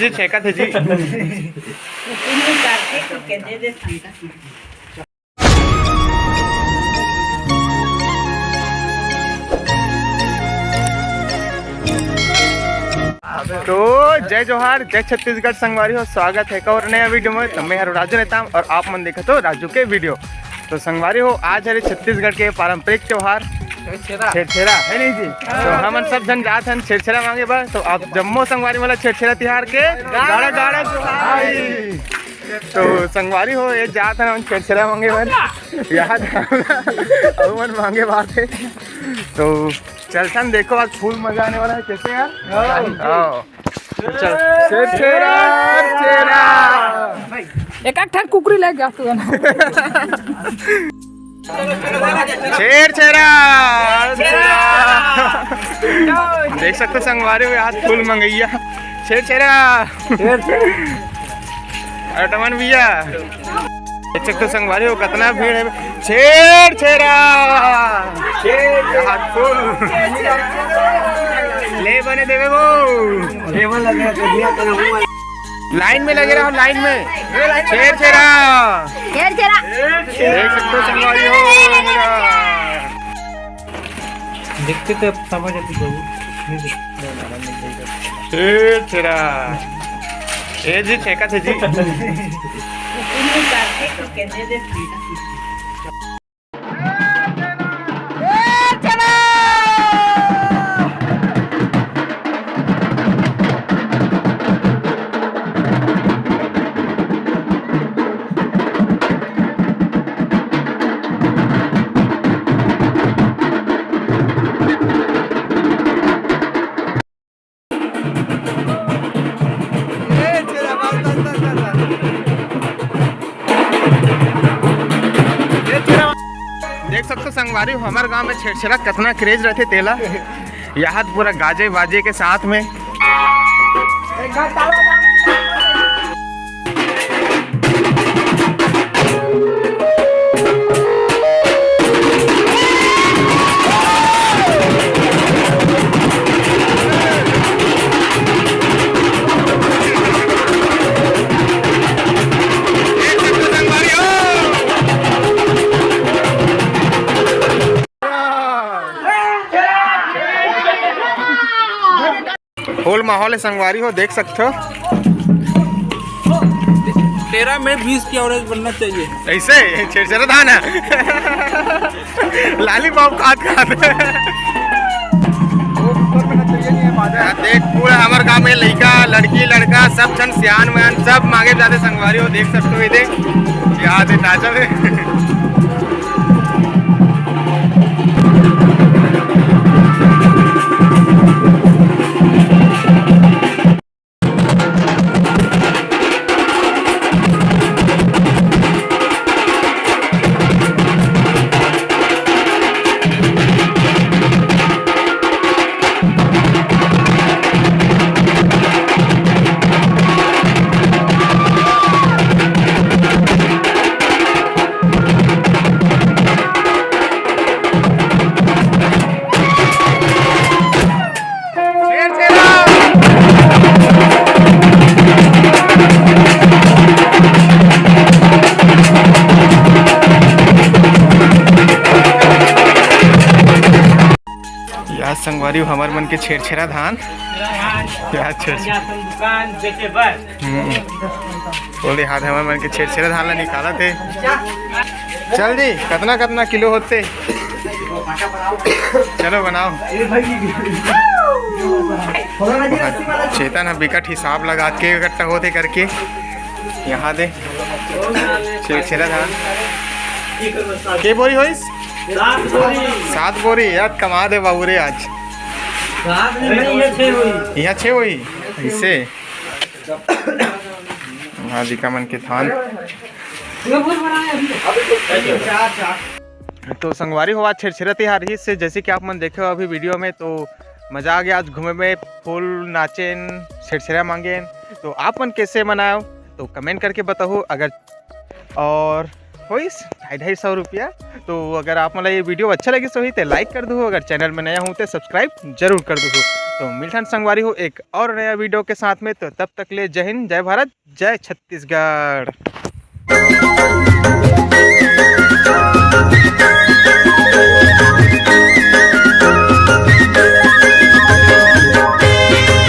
जी छेका थे जी। तो जय जोहार, जय छत्तीसगढ़ संगवारी हो। स्वागत है एक और नया वीडियो में। तो मैं राजू रहता हूँ और आप मन देखा तो राजू के वीडियो। तो संगवारी हो, आज है छत्तीसगढ़ के पारंपरिक त्योहार छेरछेरा है नहीं जी। तो हम सब जन जात हैं छेरछेरा मांगे बार। तो आप जम्मो संगवारी वाला छेरछेरा तिहार के गाड़ा गाड़ा तो संगवारी हो ये जात हैं छेरछेरा मांगे बार, याद मन मांगे बार थे। तो चलसन देखो आज फुल मजा आने वाला है। कैसे यार? चल छेरछेरा एक ठाक कुकरी लग गया छेरछेरा देख सकते संगवारी हो आज फुल मंगैया छेरछेरा अटमन भैया देख सकते संगवारी हो कितना भीड़ है। छेरछेरा फुल ले बने देवे वो लाइन में लगे रहो, लाइन में छेरछेरा देख सकते हो संगवारी हो। देखते तो समझ आती छेरछेरा ए जी छेका थे जी। देख सकते संगवारी हमारे गांव में छेरछेरा कितना क्रेज रहते तेला यहाँ पूरा गाजे बाजे के साथ में। फुल माहौल है संगवारी हो, देख सकते हो। 13 में 20 की एवरेज बनना चाहिए। ऐसे छेरछेरा धान है लाली बाबू खाद देख पूरा हमारे गाँव में लड़का लड़की लड़का सब जन सियान मैन सब मांगे जाते संगवारी हो, देख सकते हो। ये देख याद है नाचा है। संगवारी हमारे मन के छेरछेरा धान बोले हाथ हमारे मन के छेरछेरा धान ला निकाला थे। चल जी कितना कितना किलो होते चलो बनाओ। चेतन बिकट हिसाब लगा के इकट्ठा होते करके यहाँ दे छेरछेरा धान के बोरी हो 7 बोरी यार कमा दे बाबू रे आज यहाँ 6 हुई ऐसे दिका मन के थान। तो संगवारी हो आज छेरछेरा तिहार ही से जैसे कि आप मन देखे हो अभी वीडियो में। तो मज़ा आ गया आज घूमे में, फुल नाचेन छेरछेरा मांगेन। तो आप मन कैसे मनाओ तो कमेंट करके बताओ। अगर और हो 250 रुपया। तो अगर आप मतलब ये वीडियो अच्छा लगे तो लाइक कर दो, अगर चैनल में नया हूँ तो सब्सक्राइब जरूर कर दो। तो मिल्टन संगवारी हो एक और नया वीडियो के साथ में। तो तब तक ले जय हिंद, जय भारत, जय छत्तीसगढ़।